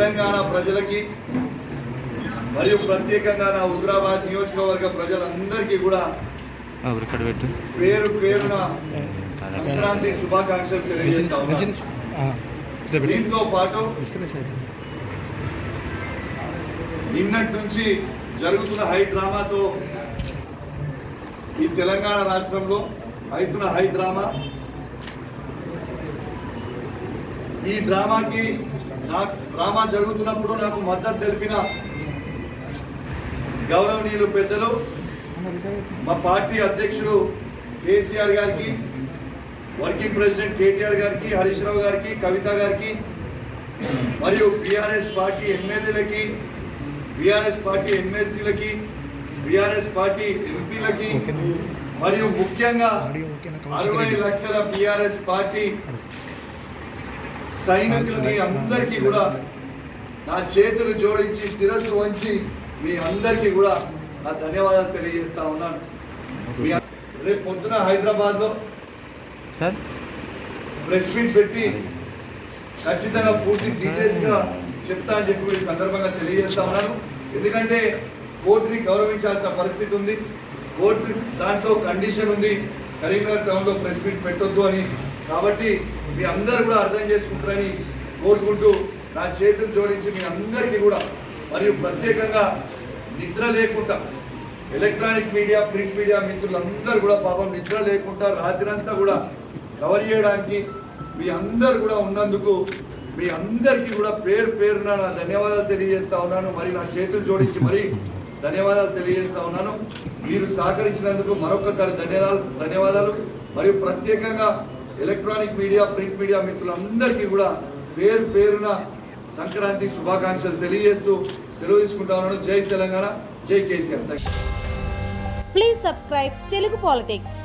తెలంగాణ ప్రజలకి మరియు ప్రత్యేకంగా నా హుజరాబాద్ నియోజకవర్గ ప్రజలందరికీ కూడా పేరు పేరున సంక్రాంతి శుభాకాంక్షలు తెలియజేస్తా ఉన్నాను. దీంతో పాటు నిన్నటి నుంచి జరుగుతున్న హై డ్రామాతో ఈ తెలంగాణ రాష్ట్రంలో అవుతున్న హై డ్రామా, ఈ డ్రామాకి డ్రామా జరుగుతున్నప్పుడు నాకు మద్దతు తెలిపిన గౌరవనీయులు పెద్దలు మా పార్టీ అధ్యక్షుడు కేసీఆర్ గారికి, వర్కింగ్ ప్రెసిడెంట్ కేటీఆర్ గారికి, హరీష్ రావు గారికి, కవిత గారికి మరియు బీఆర్ఎస్ పార్టీ ఎమ్మెల్యేలకి, బీఆర్ఎస్ పార్టీ ఎమ్మెల్సీలకి, బీఆర్ఎస్ పార్టీ ఎంపీలకి మరియు ముఖ్యంగా 60 లక్షల బీఆర్ఎస్ పార్టీ సైనికులకి అందరికీ కూడా నా చేతులు జోడించి శిరస్సు వంచి మీ అందరికీ కూడా నా ధన్యవాదాలు తెలియజేస్తా ఉన్నాను. రేపు పొద్దున హైదరాబాద్లో సార్ ప్రెస్ మీట్ పెట్టి ఖచ్చితంగా పూర్తి డీటెయిల్స్గా చెప్తా అని చెప్పి ఈ సందర్భంగా తెలియజేస్తా ఉన్నాను. ఎందుకంటే కోర్టుని గౌరవించాల్సిన పరిస్థితి ఉంది. కోర్టు దాంట్లో కండిషన్ ఉంది, కరీంనగర్ టౌన్లో ప్రెస్ మీట్ పెట్టొద్దు అని. కాబట్టి మీ అందరూ కూడా అర్థం చేసుకుంటారని కోరుకుంటూ నా చేతులు జోడించి మీ అందరికీ కూడా మరియు ప్రత్యేకంగా నిద్ర లేకుండా ఎలక్ట్రానిక్ మీడియా, ప్రింట్ మీడియా మిత్రులందరూ కూడా పాపం నిద్ర లేకుండా రాత్రంతా కూడా కవర్ చేయడానికి మీ అందరు కూడా ఉన్నందుకు మీ అందరికీ కూడా పేరు పేరున నా ధన్యవాదాలు తెలియజేస్తా ఉన్నాను. మరి నా చేతులు జోడించి మరి ధన్యవాదాలు తెలియజేస్తా ఉన్నాను. మీరు సహకరించినందుకు మరొకసారి ధన్యవాదాలు. మరియు ప్రత్యేకంగా ఎలక్ట్రానిక్ మీడియా, ప్రింట్ మీడియా మిత్రులందరికీ కూడా పేరు పేరున సంక్రాంతి శుభాకాంక్షలు తెలియజేస్తూ సెలవు తీసుకుంటా ఉన్నాను. జై తెలంగాణ, జై KCR. Please subscribe Telugu politics.